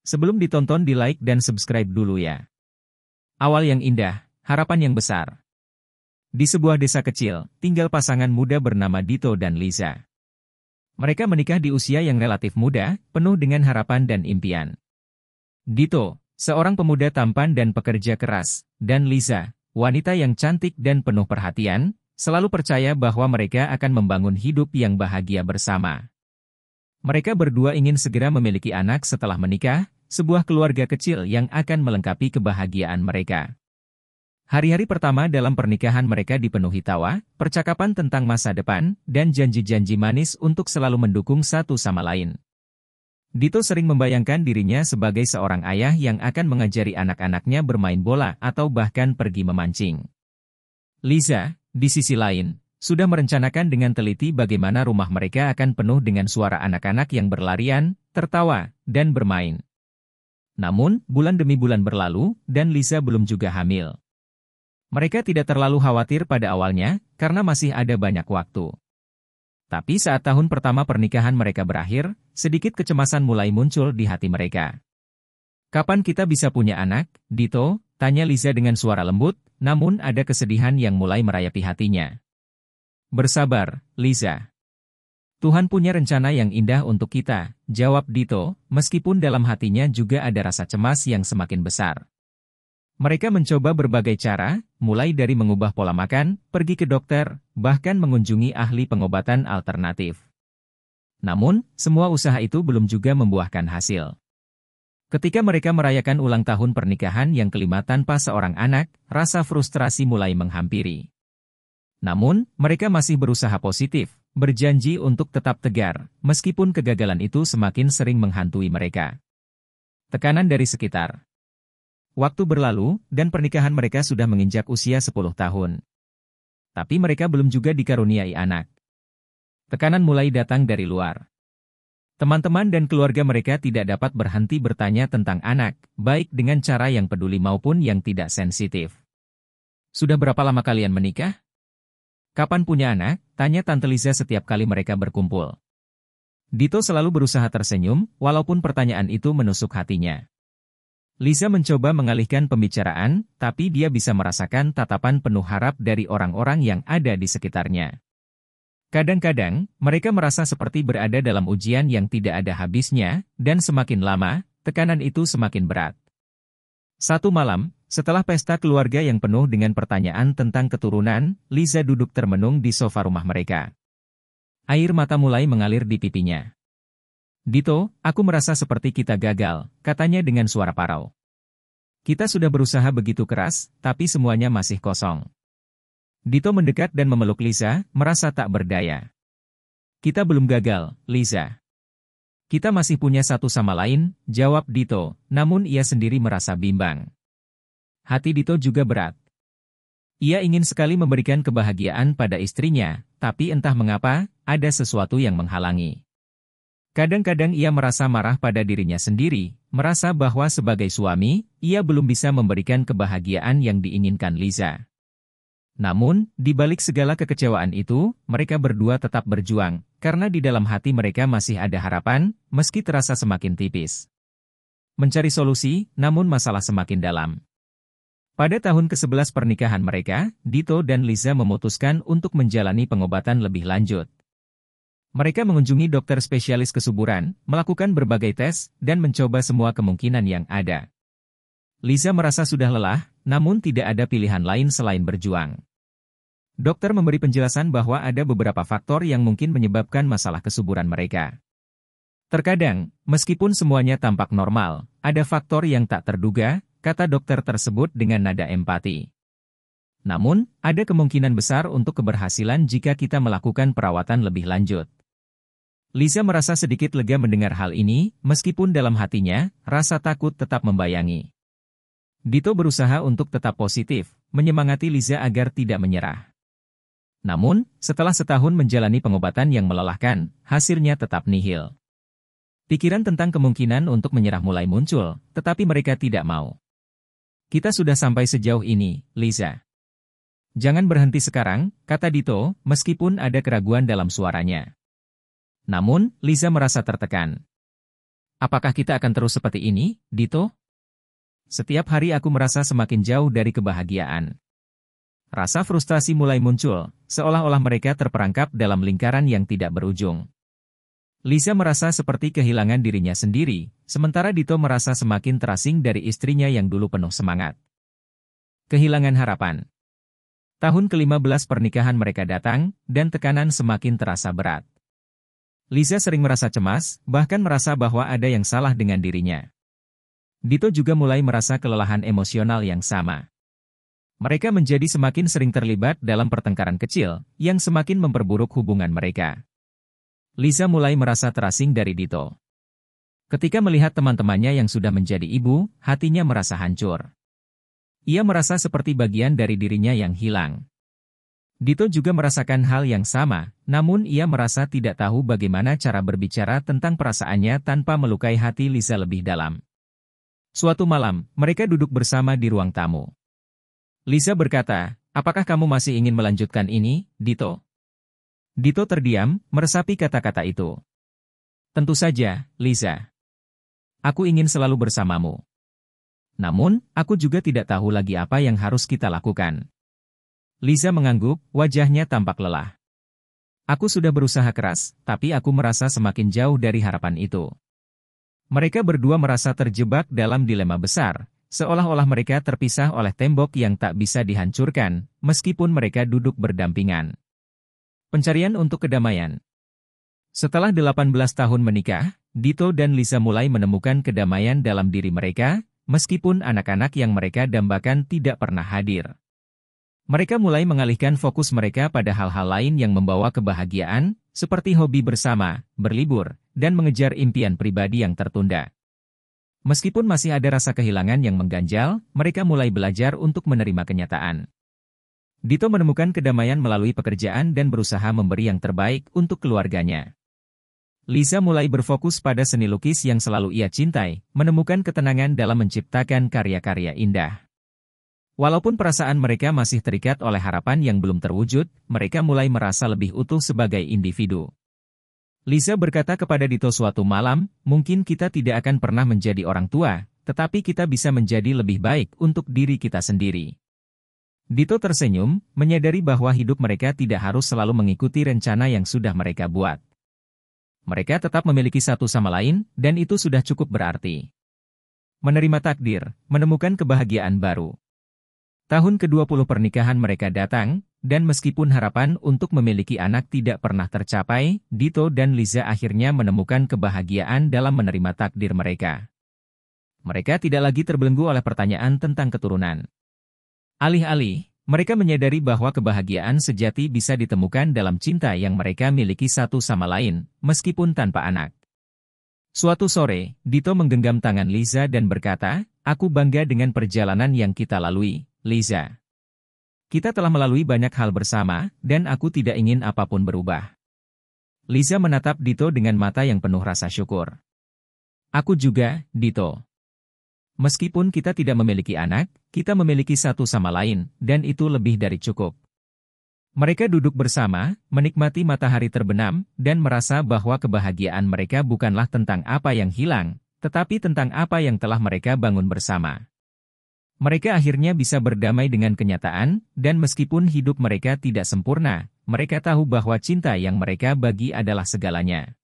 Sebelum ditonton di like dan subscribe dulu ya. Awal yang indah, harapan yang besar. Di sebuah desa kecil, tinggal pasangan muda bernama Dito dan Liza. Mereka menikah di usia yang relatif muda, penuh dengan harapan dan impian. Dito, seorang pemuda tampan dan pekerja keras, dan Liza, wanita yang cantik dan penuh perhatian, selalu percaya bahwa mereka akan membangun hidup yang bahagia bersama. Mereka berdua ingin segera memiliki anak setelah menikah, sebuah keluarga kecil yang akan melengkapi kebahagiaan mereka. Hari-hari pertama dalam pernikahan mereka dipenuhi tawa, percakapan tentang masa depan, dan janji-janji manis untuk selalu mendukung satu sama lain. Dito sering membayangkan dirinya sebagai seorang ayah yang akan mengajari anak-anaknya bermain bola atau bahkan pergi memancing. Liza, di sisi lain, sudah merencanakan dengan teliti bagaimana rumah mereka akan penuh dengan suara anak-anak yang berlarian, tertawa, dan bermain. Namun, bulan demi bulan berlalu, dan Liza belum juga hamil. Mereka tidak terlalu khawatir pada awalnya, karena masih ada banyak waktu. Tapi saat tahun pertama pernikahan mereka berakhir, sedikit kecemasan mulai muncul di hati mereka. "Kapan kita bisa punya anak, Dito?" tanya Liza dengan suara lembut, namun ada kesedihan yang mulai merayapi hatinya. "Bersabar, Liza. Tuhan punya rencana yang indah untuk kita," jawab Dito, meskipun dalam hatinya juga ada rasa cemas yang semakin besar. Mereka mencoba berbagai cara, mulai dari mengubah pola makan, pergi ke dokter, bahkan mengunjungi ahli pengobatan alternatif. Namun, semua usaha itu belum juga membuahkan hasil. Ketika mereka merayakan ulang tahun pernikahan yang kelima tanpa seorang anak, rasa frustrasi mulai menghampiri. Namun, mereka masih berusaha positif, berjanji untuk tetap tegar, meskipun kegagalan itu semakin sering menghantui mereka. Tekanan dari sekitar. Waktu berlalu, dan pernikahan mereka sudah menginjak usia 10 tahun. Tapi mereka belum juga dikaruniai anak. Tekanan mulai datang dari luar. Teman-teman dan keluarga mereka tidak dapat berhenti bertanya tentang anak, baik dengan cara yang peduli maupun yang tidak sensitif. "Sudah berapa lama kalian menikah? Kapan punya anak?" tanya Tante Liza setiap kali mereka berkumpul. Dito selalu berusaha tersenyum, walaupun pertanyaan itu menusuk hatinya. Liza mencoba mengalihkan pembicaraan, tapi dia bisa merasakan tatapan penuh harap dari orang-orang yang ada di sekitarnya. Kadang-kadang, mereka merasa seperti berada dalam ujian yang tidak ada habisnya, dan semakin lama, tekanan itu semakin berat. Satu malam, setelah pesta keluarga yang penuh dengan pertanyaan tentang keturunan, Liza duduk termenung di sofa rumah mereka. Air mata mulai mengalir di pipinya. "Dito, aku merasa seperti kita gagal," katanya dengan suara parau. "Kita sudah berusaha begitu keras, tapi semuanya masih kosong." Dito mendekat dan memeluk Liza, merasa tak berdaya. "Kita belum gagal, Liza. Kita masih punya satu sama lain," jawab Dito, namun ia sendiri merasa bimbang. Hati Dito juga berat. Ia ingin sekali memberikan kebahagiaan pada istrinya, tapi entah mengapa, ada sesuatu yang menghalangi. Kadang-kadang ia merasa marah pada dirinya sendiri, merasa bahwa sebagai suami, ia belum bisa memberikan kebahagiaan yang diinginkan Liza. Namun, di balik segala kekecewaan itu, mereka berdua tetap berjuang, karena di dalam hati mereka masih ada harapan, meski terasa semakin tipis. Mencari solusi, namun masalah semakin dalam. Pada tahun ke-11 pernikahan mereka, Dito dan Liza memutuskan untuk menjalani pengobatan lebih lanjut. Mereka mengunjungi dokter spesialis kesuburan, melakukan berbagai tes, dan mencoba semua kemungkinan yang ada. Liza merasa sudah lelah, namun tidak ada pilihan lain selain berjuang. Dokter memberi penjelasan bahwa ada beberapa faktor yang mungkin menyebabkan masalah kesuburan mereka. Terkadang, meskipun semuanya tampak normal, ada faktor yang tak terduga, kata dokter tersebut dengan nada empati. Namun, ada kemungkinan besar untuk keberhasilan jika kita melakukan perawatan lebih lanjut. Liza merasa sedikit lega mendengar hal ini, meskipun dalam hatinya, rasa takut tetap membayangi. Dito berusaha untuk tetap positif, menyemangati Liza agar tidak menyerah. Namun, setelah setahun menjalani pengobatan yang melelahkan, hasilnya tetap nihil. Pikiran tentang kemungkinan untuk menyerah mulai muncul, tetapi mereka tidak mau. "Kita sudah sampai sejauh ini, Liza. Jangan berhenti sekarang," kata Dito, meskipun ada keraguan dalam suaranya. Namun, Liza merasa tertekan. Apakah kita akan terus seperti ini, Dito? Setiap hari aku merasa semakin jauh dari kebahagiaan. Rasa frustasi mulai muncul, seolah-olah mereka terperangkap dalam lingkaran yang tidak berujung. Lisa merasa seperti kehilangan dirinya sendiri, sementara Dito merasa semakin terasing dari istrinya yang dulu penuh semangat. Kehilangan harapan. Tahun ke-15 pernikahan mereka datang, dan tekanan semakin terasa berat. Lisa sering merasa cemas, bahkan merasa bahwa ada yang salah dengan dirinya. Dito juga mulai merasa kelelahan emosional yang sama. Mereka menjadi semakin sering terlibat dalam pertengkaran kecil, yang semakin memperburuk hubungan mereka. Lisa mulai merasa terasing dari Dito. Ketika melihat teman-temannya yang sudah menjadi ibu, hatinya merasa hancur. Ia merasa seperti bagian dari dirinya yang hilang. Dito juga merasakan hal yang sama, namun ia merasa tidak tahu bagaimana cara berbicara tentang perasaannya tanpa melukai hati Lisa lebih dalam. Suatu malam, mereka duduk bersama di ruang tamu. Lisa berkata, "Apakah kamu masih ingin melanjutkan ini, Dito?" Dito terdiam, meresapi kata-kata itu. "Tentu saja, Lisa. Aku ingin selalu bersamamu. Namun, aku juga tidak tahu lagi apa yang harus kita lakukan." Lisa mengangguk, wajahnya tampak lelah. "Aku sudah berusaha keras, tapi aku merasa semakin jauh dari harapan itu." Mereka berdua merasa terjebak dalam dilema besar, seolah-olah mereka terpisah oleh tembok yang tak bisa dihancurkan, meskipun mereka duduk berdampingan. Pencarian untuk kedamaian. Setelah 18 tahun menikah, Dito dan Lisa mulai menemukan kedamaian dalam diri mereka, meskipun anak-anak yang mereka dambakan tidak pernah hadir. Mereka mulai mengalihkan fokus mereka pada hal-hal lain yang membawa kebahagiaan, seperti hobi bersama, berlibur, dan mengejar impian pribadi yang tertunda. Meskipun masih ada rasa kehilangan yang mengganjal, mereka mulai belajar untuk menerima kenyataan. Dito menemukan kedamaian melalui pekerjaan dan berusaha memberi yang terbaik untuk keluarganya. Lisa mulai berfokus pada seni lukis yang selalu ia cintai, menemukan ketenangan dalam menciptakan karya-karya indah. Walaupun perasaan mereka masih terikat oleh harapan yang belum terwujud, mereka mulai merasa lebih utuh sebagai individu. Lisa berkata kepada Dito suatu malam, "Mungkin kita tidak akan pernah menjadi orang tua, tetapi kita bisa menjadi lebih baik untuk diri kita sendiri." Dito tersenyum, menyadari bahwa hidup mereka tidak harus selalu mengikuti rencana yang sudah mereka buat. Mereka tetap memiliki satu sama lain, dan itu sudah cukup berarti. Menerima takdir, menemukan kebahagiaan baru. Tahun ke-20 pernikahan mereka datang, dan meskipun harapan untuk memiliki anak tidak pernah tercapai, Dito dan Lisa akhirnya menemukan kebahagiaan dalam menerima takdir mereka. Mereka tidak lagi terbelenggu oleh pertanyaan tentang keturunan. Alih-alih, mereka menyadari bahwa kebahagiaan sejati bisa ditemukan dalam cinta yang mereka miliki satu sama lain, meskipun tanpa anak. Suatu sore, Dito menggenggam tangan Lisa dan berkata, "Aku bangga dengan perjalanan yang kita lalui, Lisa. Kita telah melalui banyak hal bersama, dan aku tidak ingin apapun berubah." Lisa menatap Dito dengan mata yang penuh rasa syukur. "Aku juga, Dito. Meskipun kita tidak memiliki anak, kita memiliki satu sama lain, dan itu lebih dari cukup." Mereka duduk bersama, menikmati matahari terbenam, dan merasa bahwa kebahagiaan mereka bukanlah tentang apa yang hilang, tetapi tentang apa yang telah mereka bangun bersama. Mereka akhirnya bisa berdamai dengan kenyataan, dan meskipun hidup mereka tidak sempurna, mereka tahu bahwa cinta yang mereka bagi adalah segalanya.